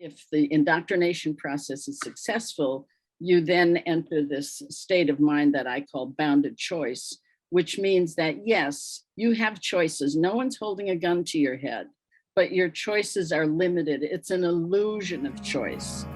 If the indoctrination process is successful, you then enter this state of mind that I call bounded choice, which means that, yes, you have choices. No one's holding a gun to your head, but your choices are limited. It's an illusion of choice.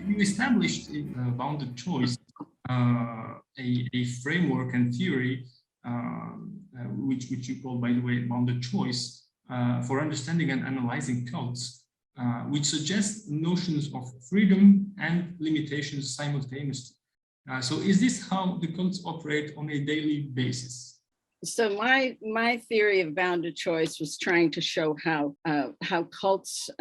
You established bounded choice, a framework and theory, which you call, by the way, bounded choice, for understanding and analyzing cults, which suggests notions of freedom and limitations simultaneously. So is this how the cults operate on a daily basis? So my theory of bounded choice was trying to show how cults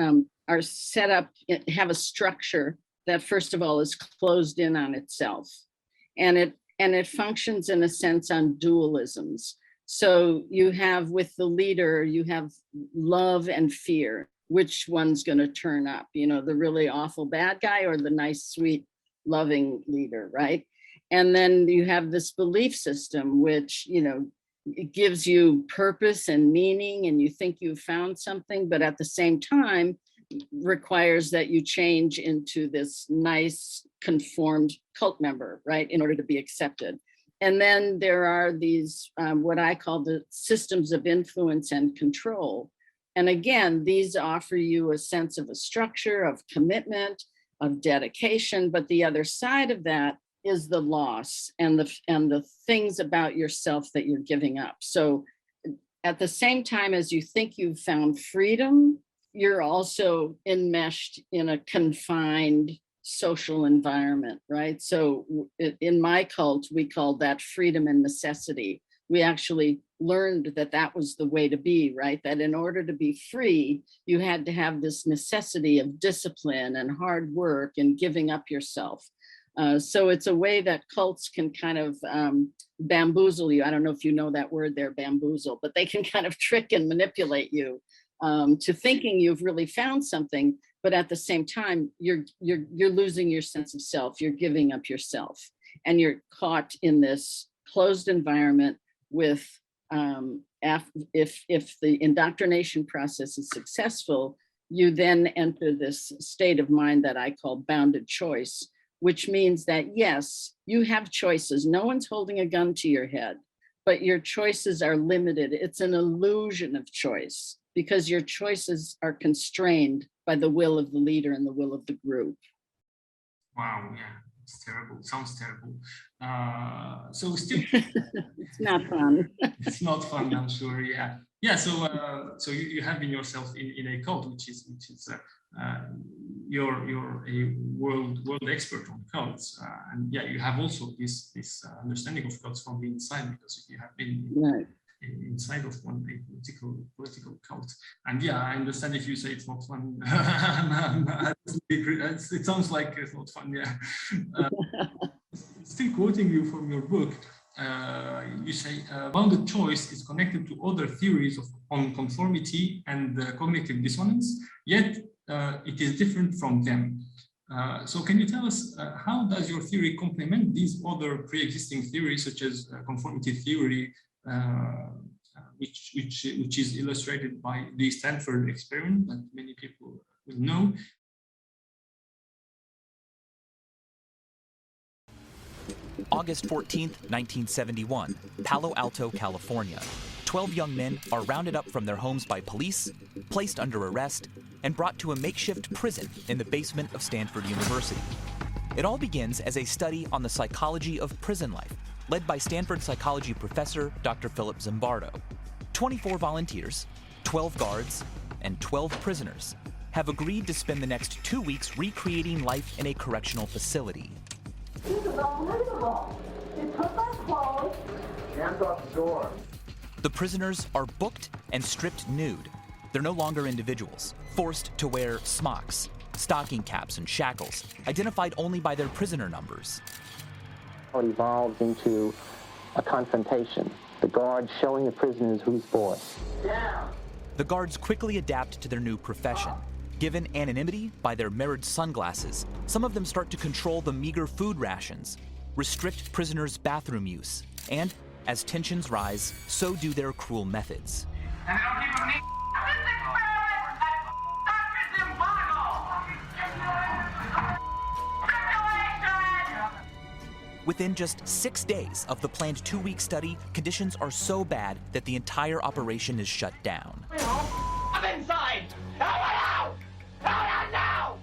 are set up, have a structure that, first of all, is closed in on itself, and it functions in a sense on dualisms. So you have, with the leader, you have love and fear. Which one's going to turn up? You know, the really awful bad guy or the nice, sweet, loving leader, right? And then you have this belief system, which, you know, it gives you purpose and meaning, and you think you've found something, but at the same time requires that you change into this nice conformed cult member, right, in order to be accepted. And then there are these what I call the systems of influence and control. And again, these offer you a sense of a structure, of commitment, of dedication, but the other side of that is the loss and the things about yourself that you're giving up. So at the same time as you think you've found freedom, you're also enmeshed in a confined social environment, right? So in my cult, we called that freedom and necessity. We actually learned that that was the way to be, right? That in order to be free, you had to have this necessity of discipline and hard work and giving up yourself. So it's a way that cults can kind of bamboozle you. I don't know if you know that word there, bamboozle, but they can kind of trick and manipulate you to thinking you've really found something, but at the same time, you're losing your sense of self. You're giving up yourself, and you're caught in this closed environment with, if the indoctrination process is successful, you then enter this state of mind that I call bounded choice, which means that, yes, you have choices. No one's holding a gun to your head, but your choices are limited. It's an illusion of choice because your choices are constrained by the will of the leader and the will of the group. Wow, yeah, it's terrible. It sounds terrible. So still, it's not fun. It's not fun, I'm sure. Yeah, yeah. So you have been yourself in a cult, which is you're a world expert on cults, and yeah, you have also this understanding of cults from the inside, because you have been right inside of one political cult. And yeah, I understand if you say it's not fun. It sounds like it's not fun. Yeah. Still quoting you from your book, you say bounded choice is connected to other theories on conformity and cognitive dissonance, yet it is different from them. So can you tell us how does your theory complement these other pre-existing theories, such as conformity theory, which is illustrated by the Stanford experiment that many people will know? August 14th, 1971, Palo Alto, California. 12 young men are rounded up from their homes by police, placed under arrest, and brought to a makeshift prison in the basement of Stanford University. It all begins as a study on the psychology of prison life, led by Stanford psychology professor Dr. Philip Zimbardo. 24 volunteers, 12 guards, and 12 prisoners have agreed to spend the next 2 weeks recreating life in a correctional facility. This is unbelievable. You took my clothes. Hands off the door. The prisoners are booked and stripped nude. They're no longer individuals, forced to wear smocks, stocking caps, and shackles, identified only by their prisoner numbers. It evolved into a confrontation The guards showing the prisoners who's boss. Down. The guards quickly adapt to their new profession. Given anonymity by their mirrored sunglasses, some of them start to control the meager food rations, restrict prisoners' bathroom use, and as tensions rise, so do their cruel methods. And don't keep them neat. Within just 6 days of the planned 2-week study, conditions are so bad that the entire operation is shut down. I'm inside! Out! Out now!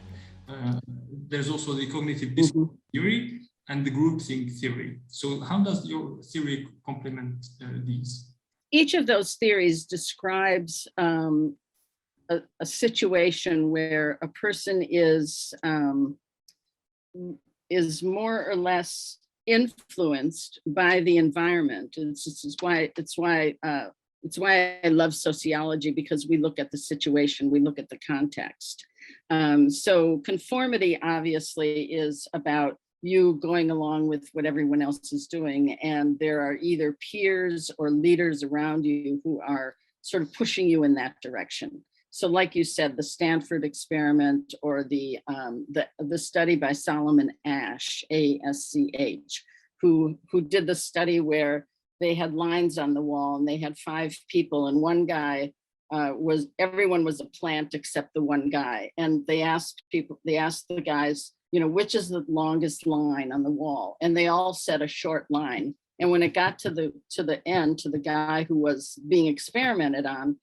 There's also the cognitive dissonance theory and the groupthink theory. So how does your theory complement these? Each of those theories describes a situation where a person is more or less influenced by the environment. It's why I love sociology, because we look at the situation, we look at the context. So conformity obviously is about you going along with what everyone else is doing, and there are either peers or leaders around you who are sort of pushing you in that direction. So like you said, the Stanford experiment, or the study by Solomon Asch, A-S-C-H, who did the study where they had lines on the wall and they had 5 people, and one guy everyone was a plant except the one guy. And they asked the guys, which is the longest line on the wall? And they all said a short line. And when it got to the end, to the guy who was being experimented on,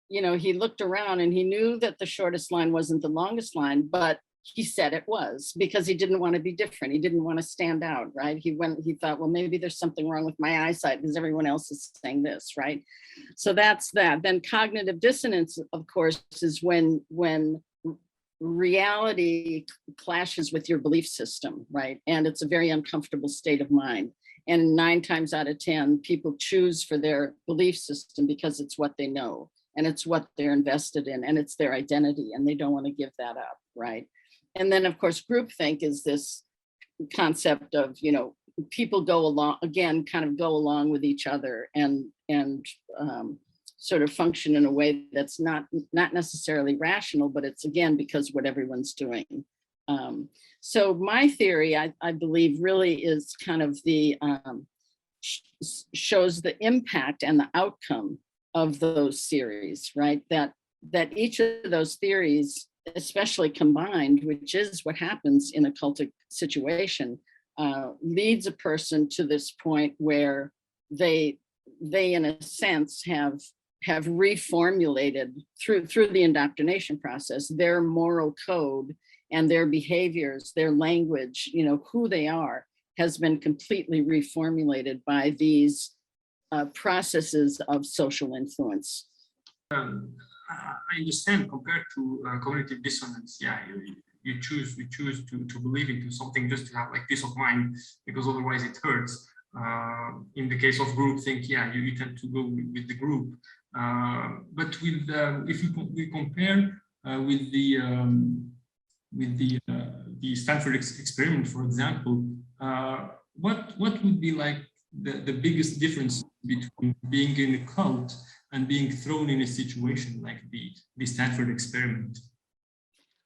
he looked around and he knew that the shortest line wasn't the longest line, but he said it was, because he didn't want to be different. He didn't want to stand out, right? He thought, well, maybe there's something wrong with my eyesight because everyone else is saying this, right? So that's that. Then cognitive dissonance, of course, is when reality clashes with your belief system, right? And it's a very uncomfortable state of mind. And 9 times out of 10, people choose for their belief system because it's what they know, and it's what they're invested in, and it's their identity, and they don't want to give that up, right? And then, of course, groupthink is this concept of, people go along with each other and sort of function in a way that's not necessarily rational, but it's, again, because what everyone's doing. So my theory, I believe, really is kind of shows the impact and the outcome of those theories, right? That each of those theories, especially combined, which is what happens in a cultic situation, leads a person to this point where they in a sense have reformulated through the indoctrination process their moral code and their behaviors, their language, who they are, has been completely reformulated by these processes of social influence. I understand, compared to cognitive dissonance, you choose to believe into something just to have like peace of mind, because otherwise it hurts. In the case of groupthink, you tend to go with the group. But with if we compare with the Stanford experiment, for example, what would be like the biggest difference between being in a cult and being thrown in a situation like the Stanford experiment?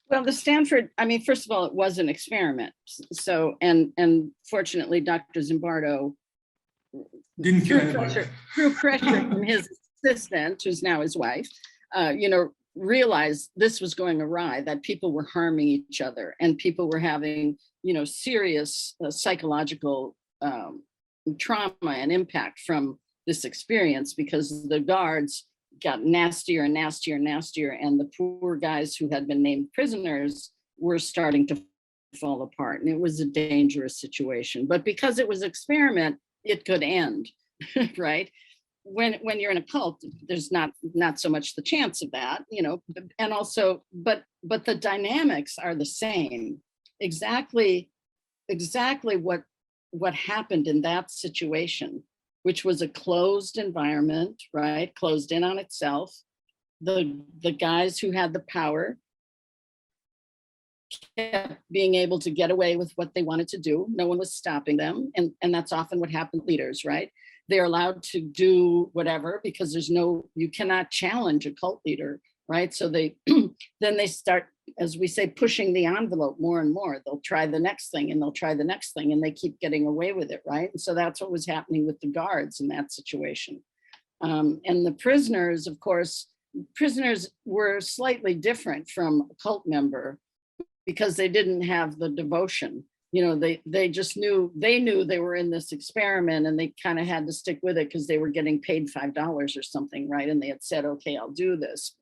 Well, the Stanford, first of all, it was an experiment. So, and fortunately, Dr. Zimbardo, Didn't through pressure from his assistant, who's now his wife, realized this was going awry, that people were harming each other and people were having, serious psychological trauma and impact from this experience, because the guards got nastier and nastier and nastier, and the poor guys who had been named prisoners were starting to fall apart, and it was a dangerous situation. But because it was an experiment, it could end, right? When you're in a cult, there's not so much the chance of that, and also, but the dynamics are the same. Exactly what happened in that situation, which was a closed environment, right? Closed in on itself. The guys who had the power kept being able to get away with what they wanted to do. No one was stopping them. And that's often what happened to leaders, right? they're allowed to do whatever because you cannot challenge a cult leader, right? So they then they start, as we say, pushing the envelope more and more. They'll try the next thing and they'll try the next thing, and they keep getting away with it, right? And so that's what was happening with the guards in that situation. And the prisoners, of course, prisoners were slightly different from a cult member because they didn't have the devotion. They just knew they were in this experiment, and they kind of had to stick with it because they were getting paid $5 or something, right? And they had said, okay, I'll do this.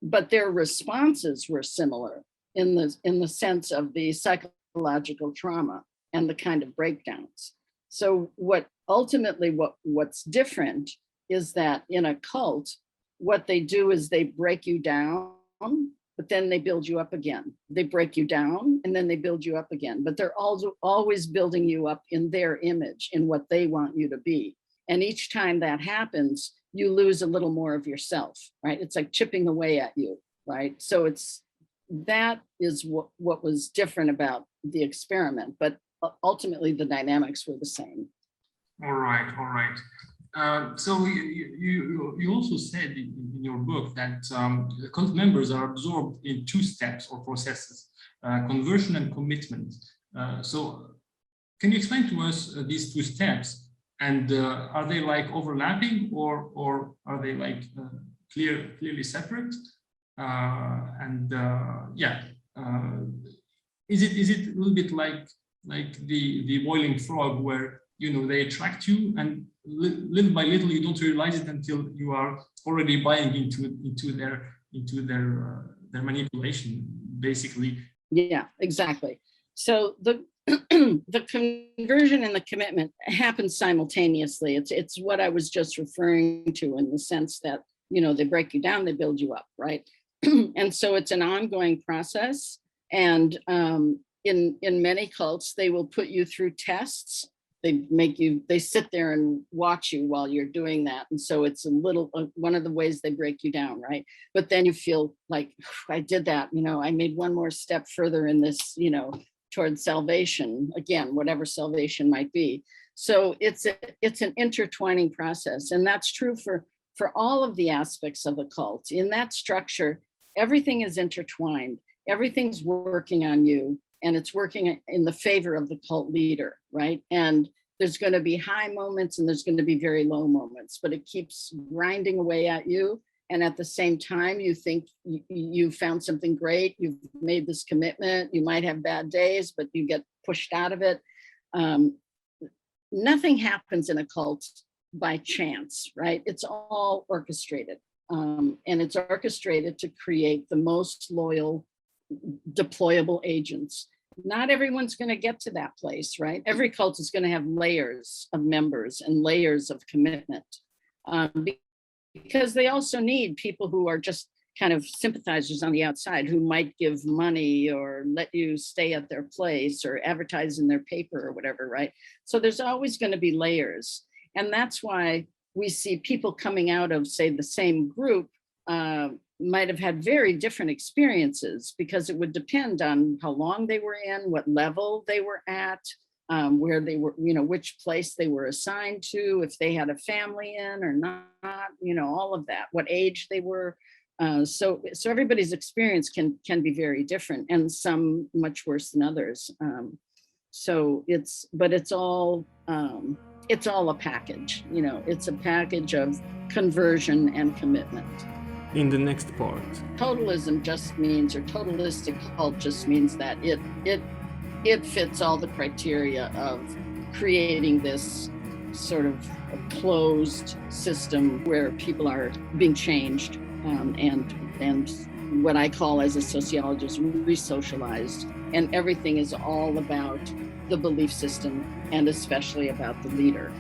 But their responses were similar in the sense of the psychological trauma and the kind of breakdowns. So what's different is that in a cult, what they do is they break you down, but then they build you up again. They break you down and then they build you up again, but they're also always building you up in their image, in what they want you to be. And each time that happens, you lose a little more of yourself, right? It's like chipping away at you, right? So that is what was different about the experiment, but ultimately the dynamics were the same. All right. So you also said in your book that cult members are absorbed in two steps or processes, conversion and commitment. So can you explain to us these two steps, and are they like overlapping, or are they like clearly separate? Is it a little bit like the boiling frog, where they attract you, and little by little you don't realize it until you are already buying into their manipulation, basically? Yeah, exactly. So the the conversion and the commitment happen simultaneously. It's what I was just referring to, in the sense that they break you down, they build you up, right? And so it's an ongoing process. And in many cults, they will put you through tests. They sit there and watch you while you're doing that. And so it's one of the ways they break you down, right? But then you feel like, I did that, I made one more step further in this, towards salvation, again, whatever salvation might be. So it's an intertwining process. And that's true for all of the aspects of a cult. In that structure, everything is intertwined. Everything's working on you, and it's working in the favor of the cult leader, right? And there's going to be high moments and there's going to be very low moments, but it keeps grinding away at you. And at the same time, you think you found something great. You've made this commitment. You might have bad days, but you get pushed out of it. Nothing happens in a cult by chance, right? It's all orchestrated. And it's orchestrated to create the most loyal, deployable agents. Not everyone's going to get to that place, right? Every cult is going to have layers of members and layers of commitment, because they also need people who are just kind of sympathizers on the outside, who might give money or let you stay at their place or advertise in their paper or whatever, right? So there's always going to be layers. And that's why we see people coming out of, say, the same group might have had very different experiences, because it would depend on how long they were in, what level they were at, where they were, which place they were assigned to, if they had a family in or not, all of that, what age they were. So everybody's experience can be very different, and some much worse than others. It's all a package, it's a package of conversion and commitment. In the next part, totalism just means, or totalistic cult just means that it fits all the criteria of creating this sort of a closed system where people are being changed, and what I call, as a sociologist, re-socialized, and everything is all about the belief system, and especially about the leader.